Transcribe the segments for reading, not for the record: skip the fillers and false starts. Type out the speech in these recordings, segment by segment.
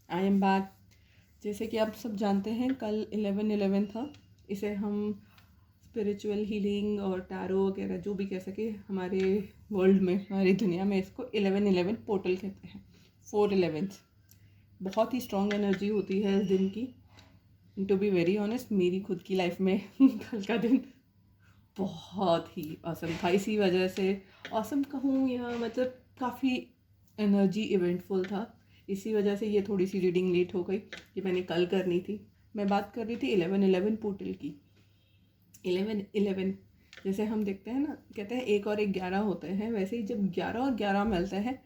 I am back. जैसे कि आप सब जानते हैं कल 11/11 था। इसे हम स्पिरिचुअल हीलिंग और टैरो वगैरह जो भी कह सके हमारे वर्ल्ड में, हमारी दुनिया में इसको 11/11 पोर्टल कहते हैं। 4/11 बहुत ही स्ट्रॉन्ग एनर्जी होती है इस दिन की। टू बी वेरी ऑनेस्ट, मेरी खुद की लाइफ में कल का दिन बहुत ही ऑसम था। इसी वजह से ऑसम कहूँ या मतलब काफ़ी एनर्जी इवेंटफुल था। इसी वजह से ये थोड़ी सी रीडिंग लेट हो गई कि मैंने कल करनी थी। मैं बात कर रही थी 11/11 पोर्टल की। 11/11 जैसे हम देखते हैं ना, कहते हैं 1 और 1 11 होते हैं, वैसे ही जब 11 और 11 मिलते हैं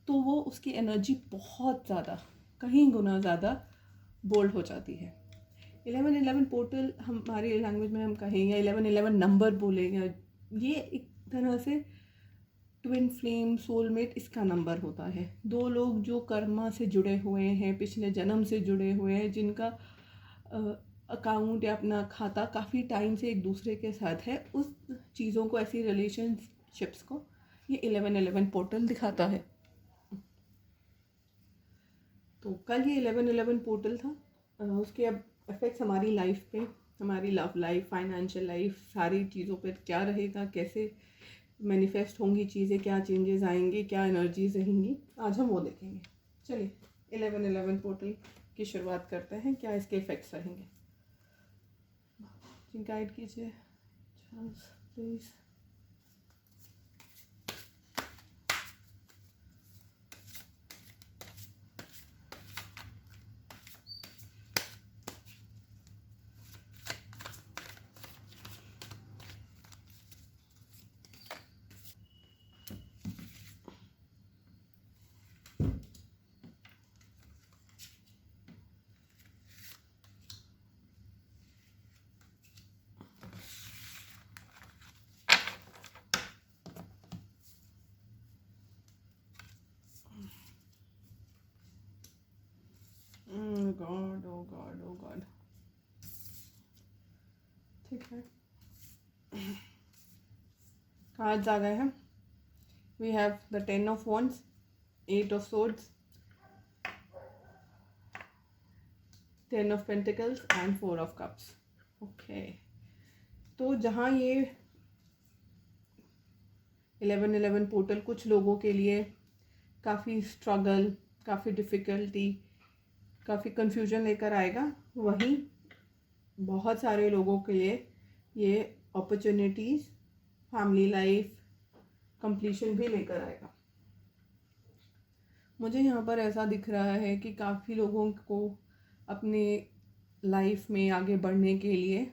तो वो उसकी एनर्जी बहुत ज़्यादा, कहीं गुना ज़्यादा बोल्ड हो जाती है। 11/11 पोर्टल हमारी लैंग्वेज में हम कहेंगे 11/11 नंबर बोलेंगे। ये एक तरह से ट्विन फ्लेम सोलमेट इसका नंबर होता है। दो लोग जो कर्मा से जुड़े हुए हैं, पिछले जन्म से जुड़े हुए हैं, जिनका अकाउंट या अपना खाता काफ़ी टाइम से एक दूसरे के साथ है, उस चीज़ों को, ऐसी रिलेशनशिप्स को ये 11/11 पोर्टल दिखाता है। तो कल ये 11/11 पोर्टल था। उसके अब इफ़ेक्ट्स हमारी लाइफ पे, हमारी लव लाइफ, फाइनेंशियल लाइफ, सारी चीज़ों पे क्या रहेगा, कैसे मैनिफेस्ट होंगी चीज़ें, क्या चेंजेस आएंगे, क्या एनर्जीज रहेंगी, आज हम वो देखेंगे। चलिए 11/11 पोर्टल की शुरुआत करते हैं। क्या इसके इफ़ेक्ट्स रहेंगे, गाइड कीजिए please. God, oh God, oh God. ठीक है, कार्ड्स आ गए हैं। We have the 10 of wands, 8 of swords, 10 of pentacles and 4 of cups. Okay, तो जहाँ ये 11/11 पोर्टल कुछ लोगों के लिए काफ़ी स्ट्रगल, काफ़ी डिफ़िकल्टी, काफ़ी कन्फ्यूजन लेकर आएगा, वहीं बहुत सारे लोगों के लिए ये अपॉर्चुनिटीज़, फैमिली लाइफ, कंप्लीशन भी लेकर आएगा। मुझे यहाँ पर ऐसा दिख रहा है कि काफ़ी लोगों को अपने लाइफ में आगे बढ़ने के लिए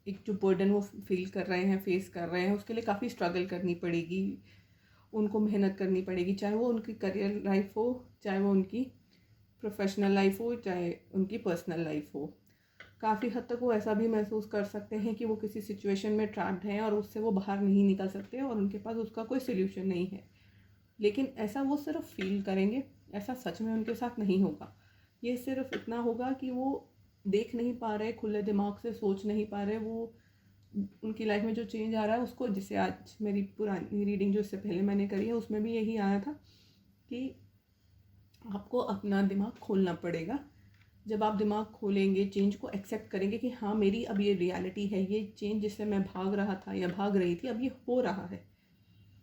एक जो बर्डन वो फील कर रहे हैं, फेस कर रहे हैं, उसके लिए काफ़ी स्ट्रगल करनी पड़ेगी, उनको मेहनत करनी पड़ेगी। चाहे वो उनकी करियर लाइफ हो, चाहे वो उनकी प्रोफेशनल लाइफ हो, चाहे उनकी पर्सनल लाइफ हो। काफ़ी हद तक वो ऐसा भी महसूस कर सकते हैं कि वो किसी सिचुएशन में ट्रैप्ड हैं और उससे वो बाहर नहीं निकल सकते और उनके पास उसका कोई सोल्यूशन नहीं है। लेकिन ऐसा वो सिर्फ फील करेंगे, ऐसा सच में उनके साथ नहीं होगा। ये सिर्फ इतना होगा कि वो देख नहीं पा रहे, खुले दिमाग से सोच नहीं पा रहे, वो उनकी लाइफ में जो चेंज आ रहा है उसको, जिसे आज मेरी पुरानी रीडिंग जो इससे पहले मैंने करी है उसमें भी यही आया था कि आपको अपना दिमाग खोलना पड़ेगा। जब आप दिमाग खोलेंगे, चेंज को एक्सेप्ट करेंगे कि हाँ मेरी अब ये रियलिटी है, ये चेंज जिससे मैं भाग रहा था या भाग रही थी अब ये हो रहा है,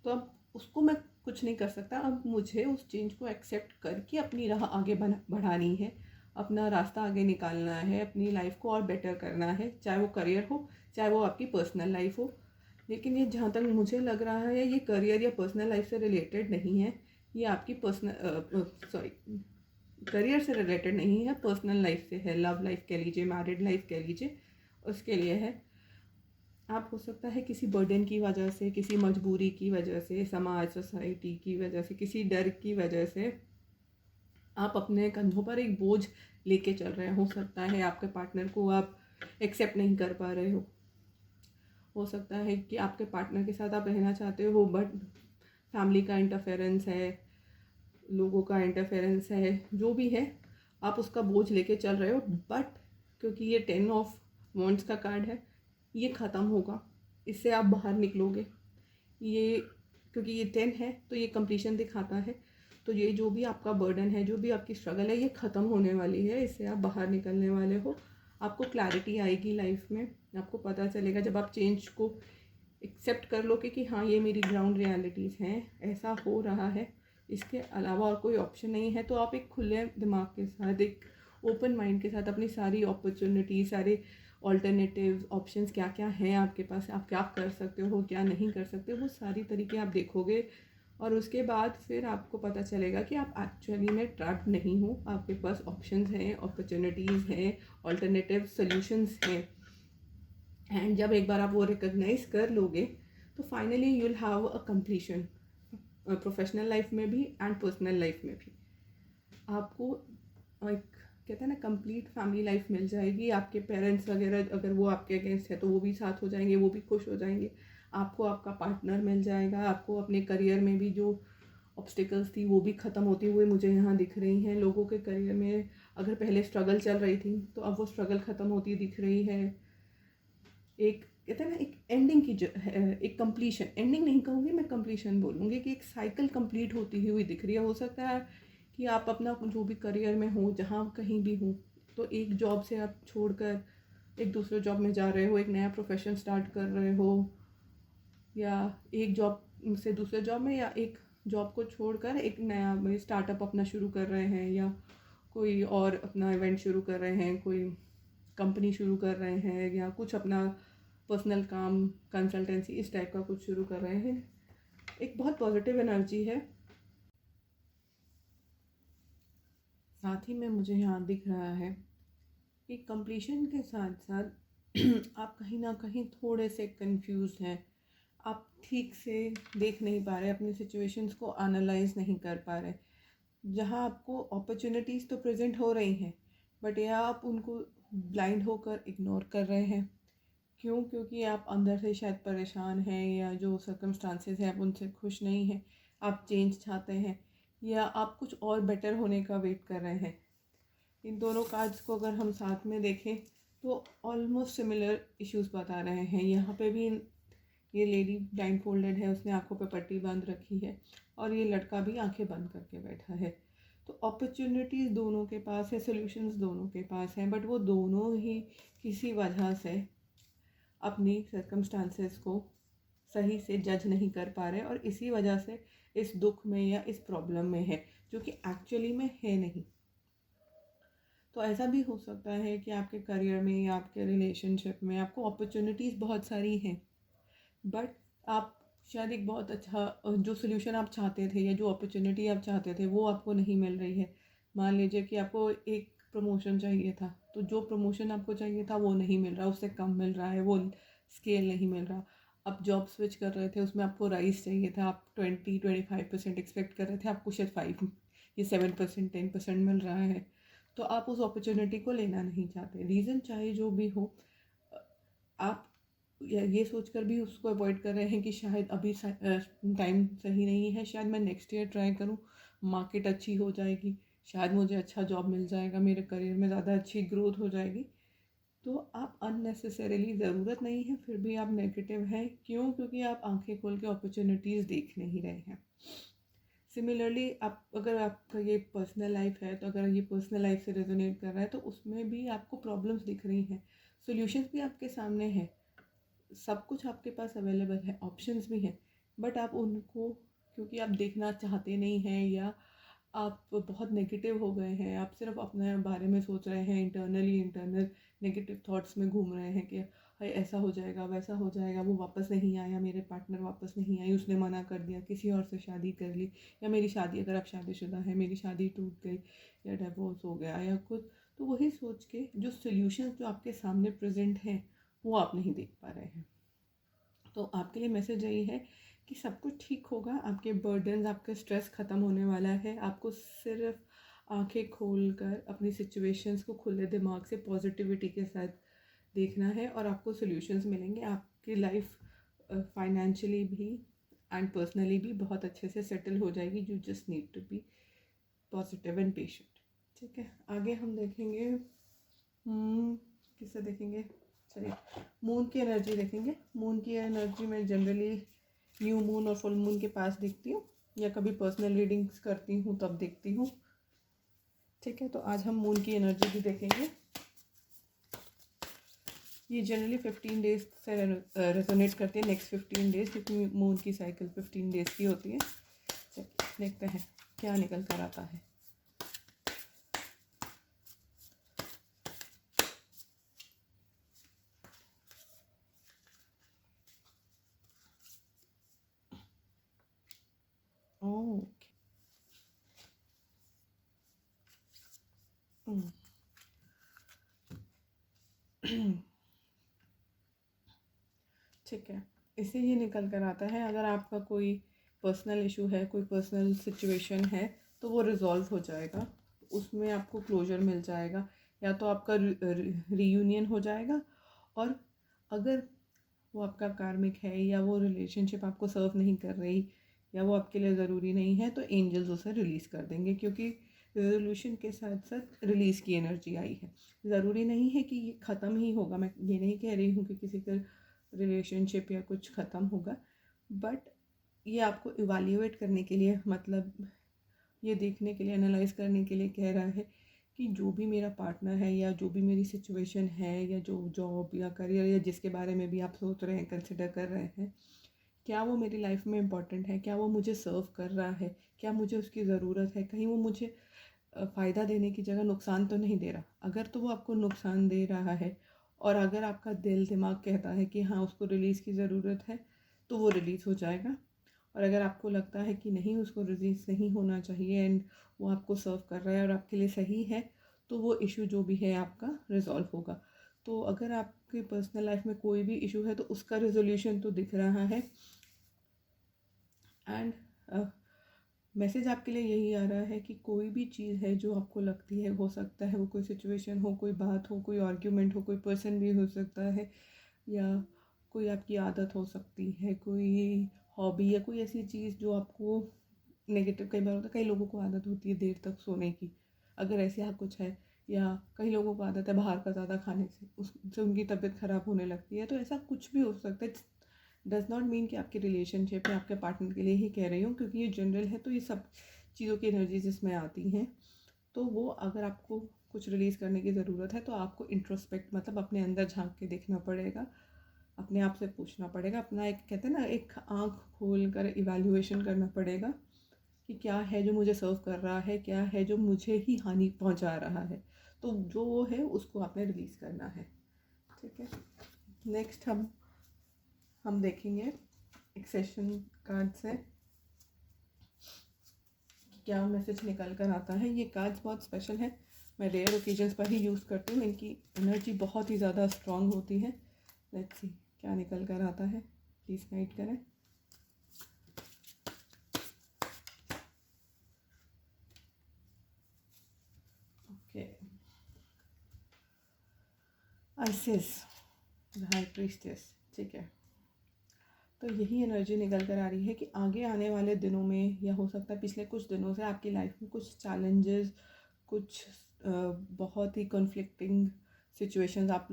तो अब उसको मैं कुछ नहीं कर सकता। अब मुझे उस चेंज को एक्सेप्ट करके अपनी राह आगे बढ़ानी है, अपना रास्ता आगे निकालना है, अपनी लाइफ को और बेटर करना है, चाहे वो करियर हो, चाहे वो आपकी पर्सनल लाइफ हो। लेकिन ये जहाँ तक मुझे लग रहा है ये करियर या पर्सनल लाइफ से रिलेटेड नहीं है, ये आपकी करियर से रिलेटेड नहीं है, पर्सनल लाइफ से है। लव लाइफ कह लीजिए, मैरिड लाइफ कह लीजिए, उसके लिए है। आप हो सकता है किसी बर्डन की वजह से, किसी मजबूरी की वजह से, समाज, सोसाइटी की वजह से, किसी डर की वजह से आप अपने कंधों पर एक बोझ लेके चल रहे हो सकता है आपके पार्टनर को आप एक्सेप्ट नहीं कर पा रहे हो सकता है कि आपके पार्टनर के साथ आप रहना चाहते हो बट फैमिली का इंटरफेरेंस है, लोगों का इंटरफेरेंस है, जो भी है आप उसका बोझ लेके चल रहे हो। बट क्योंकि ये 10 ऑफ वॉन्ड्स का कार्ड है, ये ख़त्म होगा, इससे आप बाहर निकलोगे। ये क्योंकि ये 10 है तो ये कंप्लीशन दिखाता है। तो ये जो भी आपका बर्डन है, जो भी आपकी स्ट्रगल है, ये ख़त्म होने वाली है, इससे आप बाहर निकलने वाले हो। आपको क्लैरिटी आएगी लाइफ में, आपको पता चलेगा जब आप चेंज को एक्सेप्ट कर लो कि हाँ ये मेरी ग्राउंड रियलिटीज़ हैं, ऐसा हो रहा है, इसके अलावा और कोई ऑप्शन नहीं है। तो आप एक खुले दिमाग के साथ, एक ओपन माइंड के साथ अपनी सारी अपॉर्चुनिटी, सारे ऑल्टरनेटिव ऑप्शंस क्या क्या हैं आपके पास, आप क्या कर सकते हो, क्या नहीं कर सकते, वो सारी तरीके आप देखोगे और उसके बाद फिर आपको पता चलेगा कि आप एक्चुअली में ट्रैप्ड नहीं हो, आपके पास ऑप्शंस हैं, अपॉर्चुनिटीज़ हैं, ऑल्टरनेटिव सॉल्यूशंस हैं। एंड जब एक बार आप वो रिकग्नाइज कर लोगे तो finally you will have a completion, professional life में भी एंड पर्सनल लाइफ में भी। आपको एक कहते हैं ना कंप्लीट फैमिली लाइफ मिल जाएगी। आपके पेरेंट्स वगैरह अगर वो आपके अगेंस्ट है तो वो भी साथ हो जाएंगे, वो भी खुश हो जाएंगे। आपको आपका पार्टनर मिल जाएगा। आपको अपने करियर में भी जो ऑब्स्टिकल्स थी वो भी ख़त्म होती हुई मुझे यहाँ दिख रही हैं। लोगों के करियर में अगर पहले स्ट्रगल चल रही थी तो अब वो स्ट्रगल ख़त्म होती दिख रही है। एक कहते हैं ना एक एंडिंग की जो एक कंप्लीशन, एंडिंग नहीं कहूँगी मैं, कंप्लीशन बोलूँगी कि एक साइकिल कंप्लीट होती हुई दिख रही है। हो सकता है कि आप अपना जो भी करियर में हो, जहाँ कहीं भी हो, तो एक जॉब से आप छोड़कर एक दूसरे जॉब में जा रहे हो, एक नया प्रोफेशन स्टार्ट कर रहे हो, या एक जॉब से दूसरे जॉब में, या एक जॉब को छोड़कर एक नया स्टार्टअप अपना शुरू कर रहे हैं, या कोई और अपना इवेंट शुरू कर रहे हैं, कोई कंपनी शुरू कर रहे हैं, या कुछ अपना पर्सनल काम, कंसल्टेंसी, इस टाइप का कुछ शुरू कर रहे हैं। एक बहुत पॉजिटिव एनर्जी है। साथ ही में मुझे यहाँ दिख रहा है कि कंप्लीशन के साथ साथ आप कहीं ना कहीं थोड़े से कंफ्यूज हैं। आप ठीक से देख नहीं पा रहे, अपनी सिचुएशंस को एनालाइज नहीं कर पा रहे। जहाँ आपको अपॉर्चुनिटीज़ तो प्रेजेंट हो रही हैं, बट या आप उनको ब्लाइंड होकर इग्नोर कर रहे हैं। क्यों? क्योंकि आप अंदर से शायद परेशान हैं, या जो सर्कमस्टांसेस हैं आप उनसे खुश नहीं हैं, आप चेंज चाहते हैं, या आप कुछ और बेटर होने का वेट कर रहे हैं। इन दोनों कार्ड्स को अगर हम साथ में देखें तो ऑलमोस्ट सिमिलर इश्यूज बता रहे हैं। यहाँ पे भी ये लेडी ब्लाइंड फोल्डेड है, उसने आंखों पे पट्टी बांध रखी है, और ये लड़का भी आंखें बंद करके बैठा है। तो अपॉर्चुनिटीज़ दोनों के पास है, सॉल्यूशंस दोनों के पास हैं, बट वो दोनों ही किसी वजह से अपनी सर्कमस्टांसेस को सही से जज नहीं कर पा रहे, और इसी वजह से इस दुख में या इस प्रॉब्लम में है, जो कि एक्चुअली में है नहीं। तो ऐसा भी हो सकता है कि आपके करियर में या आपके रिलेशनशिप में आपको अपॉर्चुनिटीज़ बहुत सारी हैं, बट आप शायद एक बहुत अच्छा जो सोल्यूशन आप चाहते थे या जो अपॉर्चुनिटी आप चाहते थे वो आपको नहीं मिल रही है। मान लीजिए कि आपको एक प्रमोशन चाहिए था, तो जो प्रमोशन आपको चाहिए था वो नहीं मिल रहा, उससे कम मिल रहा है, वो स्केल नहीं मिल रहा। आप जॉब स्विच कर रहे थे, उसमें आपको राइज चाहिए था, आप 20-25% एक्सपेक्ट कर रहे थे, आपको शायद 5 या 7%, 10% मिल रहा है। तो आप उस अपॉर्चुनिटी को लेना नहीं चाहते। रीज़न चाहे जो भी हो, आप ये सोचकर भी उसको अवॉइड कर रहे हैं कि शायद अभी टाइम सही नहीं है, शायद मैं नेक्स्ट ईयर ट्राई करूं, मार्केट अच्छी हो जाएगी, शायद मुझे अच्छा जॉब मिल जाएगा, मेरे करियर में ज़्यादा अच्छी ग्रोथ हो जाएगी। तो आप अननेसेसरीली, ज़रूरत नहीं है फिर भी आप नेगेटिव हैं। क्यों? क्योंकि आप आंखें खोल के अपॉर्चुनिटीज़ देख नहीं रहे हैं। सिमिलरली आप अगर आपका ये पर्सनल लाइफ है, तो अगर ये पर्सनल लाइफ से रेजोनेट कर रहा है तो उसमें भी आपको प्रॉब्लम्स दिख रही हैं, सॉल्यूशंस भी आपके सामने हैं, सब कुछ आपके पास अवेलेबल है, ऑप्शंस भी हैं, बट आप उनको क्योंकि आप देखना चाहते नहीं हैं, या आप बहुत नेगेटिव हो गए हैं, आप सिर्फ अपने बारे में सोच रहे हैं, इंटरनल नेगेटिव थॉट्स में घूम रहे हैं कि भाई ऐसा हो जाएगा, वैसा हो जाएगा, वो वापस नहीं आया, मेरे पार्टनर वापस नहीं आई, उसने मना कर दिया, किसी और से शादी कर ली, या मेरी शादी, अगर आप शादीशुदा हैं, मेरी शादी टूट गई, या डिवोर्स हो गया, या कुछ। तो वही सोच के जो सोल्यूशन जो आपके सामने प्रेजेंट हैं वो आप नहीं देख पा रहे हैं। तो आपके लिए मैसेज यही है कि सब कुछ ठीक होगा, आपके बर्डन, आपका स्ट्रेस ख़त्म होने वाला है। आपको सिर्फ आंखें खोलकर अपनी सिचुएशंस को खुले दिमाग से पॉजिटिविटी के साथ देखना है, और आपको सॉल्यूशंस मिलेंगे। आपकी लाइफ फाइनेंशियली भी एंड पर्सनली भी बहुत अच्छे से सेटल हो जाएगी। You just need to be positive and patient. ठीक है, आगे हम देखेंगे किससे देखेंगे, चलिए मून की एनर्जी देखेंगे। मून की एनर्जी में जनरली न्यू मून और फुल मून के पास देखती हूँ। या कभी पर्सनल रीडिंग्स करती हूँ तब देखती हूँ। ठीक है, तो आज हम मून की एनर्जी भी देखेंगे। ये जनरली 15 डेज से रेजोनेट करती है, नेक्स्ट 15 डेज, क्योंकि मून की साइकिल 15 डेज की होती है। चलिए देखते हैं क्या निकल कर आता है। ओके, ठीक है, इससे ये निकल कर आता है, अगर आपका कोई पर्सनल इशू है, कोई पर्सनल सिचुएशन है, तो वो रिजॉल्व हो जाएगा, उसमें आपको क्लोजर मिल जाएगा, या तो आपका रीयूनियन हो जाएगा। और अगर वो आपका कार्मिक है या वो रिलेशनशिप आपको सर्व नहीं कर रही या वो आपके लिए ज़रूरी नहीं है, तो एंजल्स उसे रिलीज़ कर देंगे, क्योंकि रेजोल्यूशन के साथ साथ रिलीज़ की एनर्जी आई है। ज़रूरी नहीं है कि ये ख़त्म ही होगा, मैं ये नहीं कह रही हूँ कि किसी का रिलेशनशिप या कुछ ख़त्म होगा, बट ये आपको इवाल्यूएट करने के लिए, मतलब ये देखने के लिए, एनालाइज करने के लिए कह रहा है कि जो भी मेरा पार्टनर है या जो भी मेरी सिचुएशन है या जो जॉब या करियर या जिसके बारे में भी आप सोच रहे हैं, कंसिडर कर रहे हैं, क्या वो मेरी लाइफ में इम्पॉर्टेंट है, क्या वो मुझे सर्व कर रहा है, क्या मुझे उसकी ज़रूरत है, कहीं वो मुझे फ़ायदा देने की जगह नुकसान तो नहीं दे रहा। अगर तो वो आपको नुकसान दे रहा है और अगर आपका दिल दिमाग कहता है कि हाँ उसको रिलीज़ की ज़रूरत है, तो वो रिलीज़ हो जाएगा। और अगर आपको लगता है कि नहीं उसको रिलीज़ नहीं होना चाहिए एंड वो आपको सर्व कर रहा है और आपके लिए सही है, तो वो इशू जो भी है आपका रिजॉल्व होगा। तो अगर आपकी पर्सनल लाइफ में कोई भी इशू है तो उसका रिजोल्यूशन तो दिख रहा है। एंड मैसेज आपके लिए यही आ रहा है कि कोई भी चीज़ है जो आपको लगती है, हो सकता है वो कोई सिचुएशन हो, कोई बात हो, कोई आर्ग्यूमेंट हो, कोई पर्सन भी हो सकता है, या कोई आपकी आदत हो सकती है, कोई हॉबी या कोई ऐसी चीज़ जो आपको नेगेटिव, कई बार होता है कई लोगों को आदत होती है देर तक सोने की, अगर ऐसा कुछ है, या कई लोगों को आदत है बाहर का ज़्यादा खाने से, उससे उनकी तबीयत ख़राब होने लगती है, तो ऐसा कुछ भी हो सकता है। डज़ नॉट मीन कि आपकी रिलेशनशिप या आपके पार्टनर के लिए ही कह रही हूँ, क्योंकि ये जनरल है, तो ये सब चीज़ों की एनर्जीज इसमें आती हैं। तो वो अगर आपको कुछ रिलीज़ करने की ज़रूरत है तो आपको इंट्रोस्पेक्ट, मतलब अपने अंदर झांक के देखना पड़ेगा, अपने आप से पूछना पड़ेगा, अपना एक कहते हैं ना, एक आँख खोल कर इवैल्यूएशन करना पड़ेगा कि क्या है जो मुझे सर्व कर रहा है, क्या है जो मुझे ही हानि पहुंचा रहा है। तो जो वो है उसको आपने रिलीज़ करना है। ठीक है, नेक्स्ट हम देखेंगे एक्सेशन कार्ड से क्या मैसेज निकल कर आता है। ये कार्ड्स बहुत स्पेशल है, मैं रेयर ओकेजन्स पर ही यूज़ करती हूँ, इनकी एनर्जी बहुत ही ज़्यादा स्ट्रॉन्ग होती है। लेट्स सी क्या निकल कर आता है, प्लीज़ गाइड करें। Okay, ISIS the high priestess. ठीक है, तो यही एनर्जी निकल कर आ रही है कि आगे आने वाले दिनों में, या हो सकता है पिछले कुछ दिनों से आपकी लाइफ में कुछ चैलेंजेस, कुछ बहुत ही कॉन्फ्लिक्टिंग सिचुएशंस आप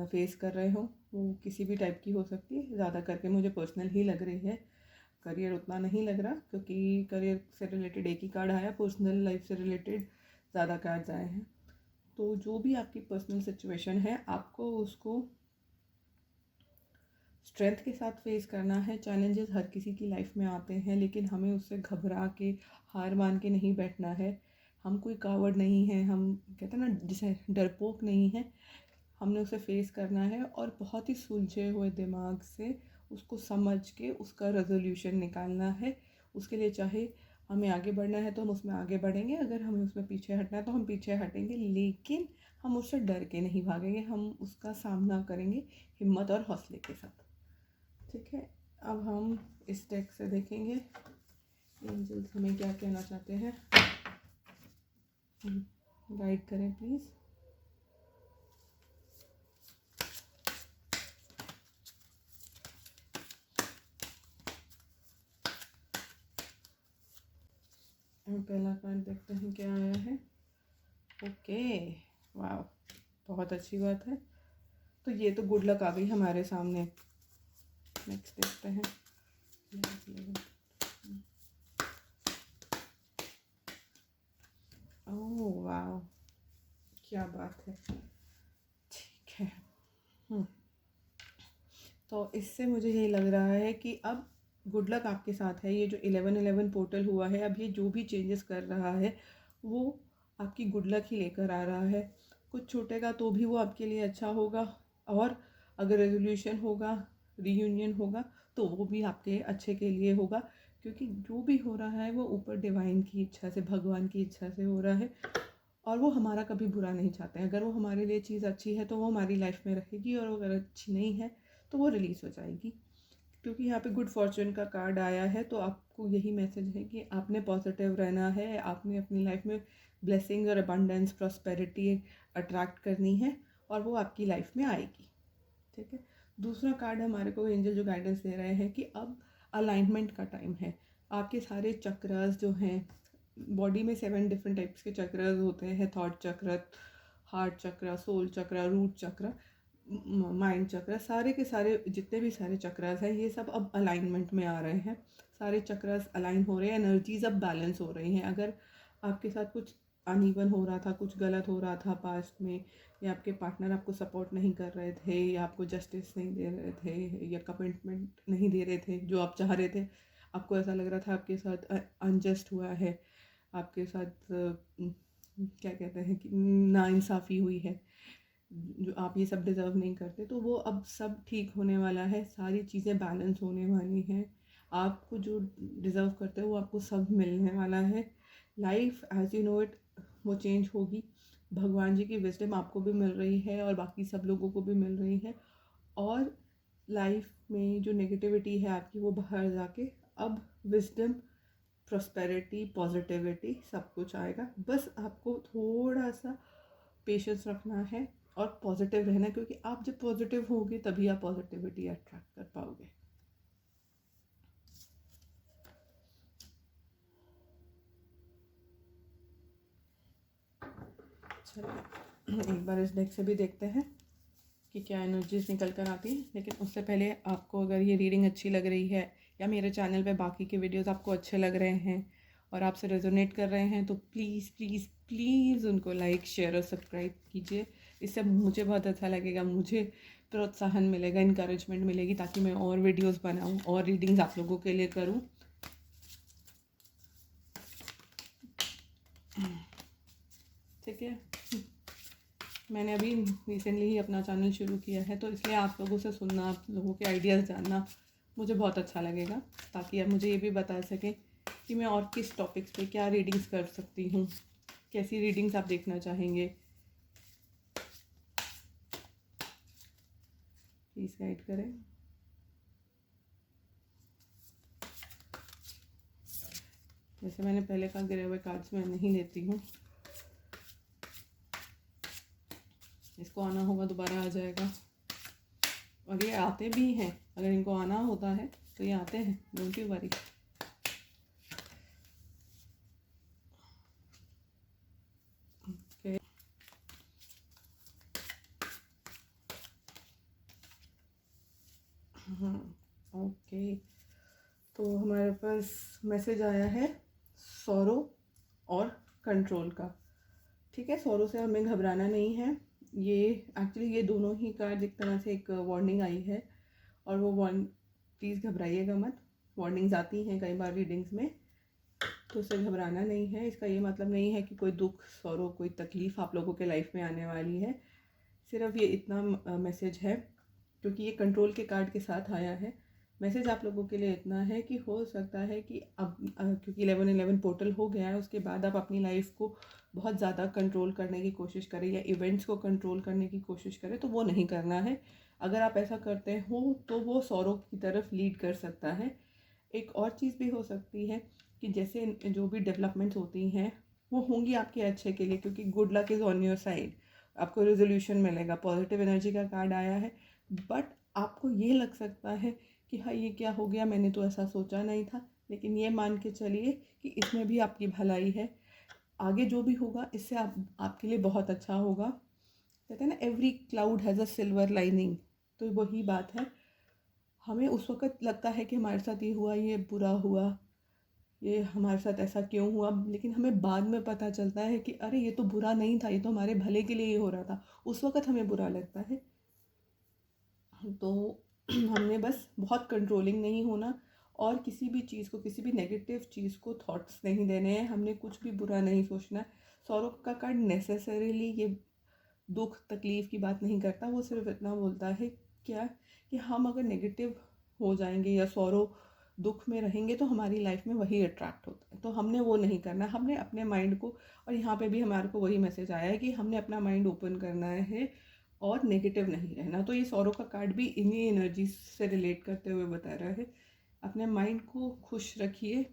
फेस कर रहे हो। वो किसी भी टाइप की हो सकती है, ज़्यादा करके मुझे पर्सनल ही लग रही है, करियर उतना नहीं लग रहा, क्योंकि करियर से रिलेटेड एक ही कार्ड आया, पर्सनल लाइफ से रिलेटेड ज़्यादा कार्ड्स आए हैं। तो जो भी आपकी पर्सनल सिचुएशन है, आपको उसको स्ट्रेंथ के साथ फेस करना है। चैलेंजेस हर किसी की लाइफ में आते हैं, लेकिन हमें उससे घबरा के, हार मान के नहीं बैठना है। हम कोई कावड़ नहीं है, हम कहते हैं ना जिसे डरपोक नहीं है, हमने उसे फेस करना है और बहुत ही सुलझे हुए दिमाग से उसको समझ के उसका रेजोल्यूशन निकालना है। उसके लिए चाहे हमें आगे बढ़ना है तो हम उसमें आगे बढ़ेंगे, अगर हमें उसमें पीछे हटना है तो हम पीछे हटेंगे, लेकिन हम उससे डर के नहीं भागेंगे, हम उसका सामना करेंगे हिम्मत और हौसले के साथ। ठीक है, अब हम इस डेक से देखेंगे एंजल्स हमें क्या कहना चाहते हैं। गाइड करें प्लीज़। हम पहला कार्ड देखते हैं क्या आया है। ओके, वाह, बहुत अच्छी बात है। तो ये तो गुड लक आ गई हमारे सामने। नेक्स्ट देखते हैं। ओह वाह, क्या बात है। ठीक है। हम्म, तो इससे मुझे ये लग रहा है कि अब गुड लक आपके साथ है। ये जो 11/11 पोर्टल हुआ है, अब ये जो भी चेंजेस कर रहा है वो आपकी गुड लक ही लेकर आ रहा है। कुछ छूटेगा तो भी वो आपके लिए अच्छा होगा, और अगर रेजोल्यूशन होगा, रीयूनियन होगा, तो वो भी आपके अच्छे के लिए होगा, क्योंकि जो भी हो रहा है वो ऊपर डिवाइन की इच्छा से, भगवान की इच्छा से हो रहा है, और वो हमारा कभी बुरा नहीं चाहते हैं। अगर वो हमारे लिए चीज़ अच्छी है तो वो हमारी लाइफ में रहेगी, और अगर अच्छी नहीं है तो वो रिलीज़ हो जाएगी। क्योंकि यहाँ पे गुड फॉर्चून का कार्ड आया है, तो आपको यही मैसेज है कि आपने पॉजिटिव रहना है, आपने अपनी लाइफ में ब्लेसिंग और अबंडेंस, प्रॉस्पेरिटी अट्रैक्ट करनी है, और वो आपकी लाइफ में आएगी। ठीक है। दूसरा कार्ड हमारे को एंजल जो गाइडेंस दे रहे हैं कि अब अलाइनमेंट का टाइम है। आपके सारे चक्रास जो हैं, बॉडी में 7 डिफरेंट टाइप्स के चक्रास होते हैं, थॉट चक्र, हार्ट चक्र, सोल चक्र, रूट चक्र, माइंड चक्र, सारे के सारे जितने भी सारे चक्रास हैं, ये सब अब अलाइनमेंट में आ रहे हैं। सारे चक्रास अलाइन हो रहे हैं, एनर्जीज अब बैलेंस हो रही हैं। अगर आपके साथ कुछ अनइवन हो रहा था, कुछ गलत हो रहा था पास्ट में, या आपके पार्टनर आपको सपोर्ट नहीं कर रहे थे, या आपको जस्टिस नहीं दे रहे थे, या कमिटमेंट नहीं दे रहे थे जो आप चाह रहे थे, आपको ऐसा लग रहा था आपके साथ अनजस्ट हुआ है, आपके साथ क्या कहते हैं कि नाइंसाफ़ी हुई है, जो आप ये सब डिज़र्व नहीं करते, तो वो अब सब ठीक होने वाला है। सारी चीज़ें बैलेंस होने वाली हैं। आपको जो डिज़र्व करते हो वो आपको सब मिलने वाला है। Life as you know it वो चेंज होगी। भगवान जी की विजडम आपको भी मिल रही है और बाकी सब लोगों को भी मिल रही है, और लाइफ में जो नेगेटिविटी है आपकी वो बाहर जाके अब विजडम, प्रॉस्पेरिटी, पॉजिटिविटी सब कुछ आएगा। बस आपको थोड़ा सा पेशेंस रखना है और पॉजिटिव रहना है, क्योंकि आप जब पॉजिटिव होगे तभी आप पॉजिटिविटी अट्रैक्ट कर पाओगे। चलिए एक बार इस डेक से भी देखते हैं कि क्या एनर्जीज निकल कर आती है। लेकिन उससे पहले आपको अगर ये रीडिंग अच्छी लग रही है, या मेरे चैनल पे बाकी के वीडियोस आपको अच्छे लग रहे हैं और आपसे रेजोनेट कर रहे हैं, तो प्लीज़ प्लीज़ प्लीज़ उनको लाइक, शेयर और सब्सक्राइब कीजिए। इससे मुझे बहुत अच्छा लगेगा, मुझे प्रोत्साहन मिलेगा, इनकरेजमेंट मिलेगी, ताकि मैं और वीडियोस बनाऊं और रीडिंग्स आप लोगों के लिए करूं। ठीक है। मैंने अभी रिसेंटली ही अपना चैनल शुरू किया है, तो इसलिए आप लोगों से सुनना, आप लोगों के आइडियाज़ जानना मुझे बहुत अच्छा लगेगा, ताकि आप मुझे ये भी बता सकें कि मैं और किस टॉपिक्स पे क्या रीडिंग्स कर सकती हूँ, कैसी रीडिंग्स आप देखना चाहेंगे। प्लीज़ गाइड करें। जैसे मैंने पहले कहा, गिरे हुए कार्ड्स मैं नहीं लेती हूँ। इसको आना होगा दोबारा आ जाएगा, और ये आते भी हैं। अगर इनको आना होता है तो ये आते हैं, डोंट यू वरी। ओके, तो हमारे पास मैसेज आया है सौरो और कंट्रोल का। ठीक है, सौरो से हमें घबराना नहीं है। ये एक्चुअली ये दोनों ही कार्ड एक तरह से एक वार्निंग आई है, और वो प्लीज़ घबराइएगा मत। वार्निंग्स आती हैं कई बार रीडिंग्स में, तो उससे घबराना नहीं है। इसका ये मतलब नहीं है कि कोई दुख, सौरो, कोई तकलीफ़ आप लोगों के लाइफ में आने वाली है। सिर्फ ये इतना मैसेज है, क्योंकि ये कंट्रोल के कार्ड के साथ आया है। मैसेज आप लोगों के लिए इतना है कि हो सकता है कि अब क्योंकि 11/11 पोर्टल हो गया है, उसके बाद आप अपनी लाइफ को बहुत ज़्यादा कंट्रोल करने की कोशिश करें, या इवेंट्स को कंट्रोल करने की कोशिश करें, तो वो नहीं करना है। अगर आप ऐसा करते हो तो वो सौरों की तरफ लीड कर सकता है। एक और चीज़ भी हो सकती है कि जैसे जो भी डेवलपमेंट्स होती हैं वो होंगी आपके अच्छे के लिए, क्योंकि good luck is on your side. आपको रेजोल्यूशन मिलेगा, पॉजिटिव एनर्जी का कार्ड आया है। बट आपको ये लग सकता है कि हाँ ये क्या हो गया, मैंने तो ऐसा सोचा नहीं था, लेकिन ये मान के चलिए कि इसमें भी आपकी भलाई है। आगे जो भी होगा इससे आपके लिए बहुत अच्छा होगा। कहते हैं ना, every cloud has a silver lining. तो वही बात है, हमें उस वक़्त लगता है कि हमारे साथ ये हुआ, ये बुरा हुआ, ये हमारे साथ ऐसा क्यों हुआ, लेकिन हमें बाद में पता चलता है कि अरे ये तो बुरा नहीं था, ये तो हमारे भले के लिए ही हो रहा था। उस वक़्त हमें बुरा लगता है। तो हमने बस बहुत कंट्रोलिंग नहीं होना, और किसी भी चीज़ को, किसी भी नेगेटिव चीज़ को थॉट्स नहीं देने हैं, हमने कुछ भी बुरा नहीं सोचना है। सौरव का कार्ड नेसेसरीली ये दुख तकलीफ़ की बात नहीं करता, वो सिर्फ इतना बोलता है क्या कि हम अगर नेगेटिव हो जाएंगे या सौरव दुख में रहेंगे तो हमारी लाइफ में वही अट्रैक्ट होता है। तो हमने वो नहीं करना, हमने अपने माइंड को, और यहाँ पे भी हमारे को वही मैसेज आया है कि हमने अपना माइंड ओपन करना है और नेगेटिव नहीं रहना। तो ये सौरव का कार्ड भी इन्हीं एनर्जी से रिलेट करते हुए बता रहा है, अपने माइंड को खुश रखिए,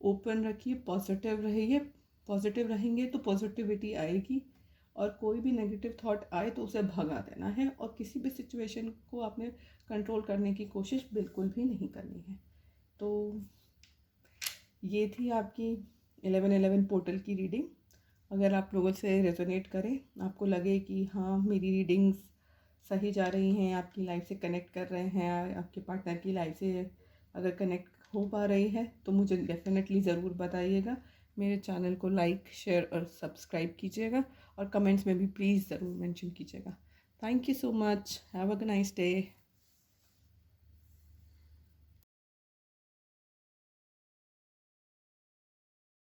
ओपन रखिए, पॉजिटिव रहिए। पॉजिटिव रहेंगे तो पॉजिटिविटी आएगी, और कोई भी नेगेटिव थॉट आए तो उसे भगा देना है, और किसी भी सिचुएशन को आपने कंट्रोल करने की कोशिश बिल्कुल भी नहीं करनी है। तो ये थी आपकी 1111 पोर्टल की रीडिंग। अगर आप लोगों से रेजोनेट करें, आपको लगे कि हाँ मेरी रीडिंग्स सही जा रही हैं, आपकी लाइफ से कनेक्ट कर रहे हैं, आपके पार्टनर की लाइफ से अगर कनेक्ट हो पा रही है, तो मुझे डेफिनेटली ज़रूर बताइएगा। मेरे चैनल को लाइक, शेयर और सब्सक्राइब कीजिएगा, और कमेंट्स में भी प्लीज़ ज़रूर मेंशन कीजिएगा। Thank you so much, have a nice day.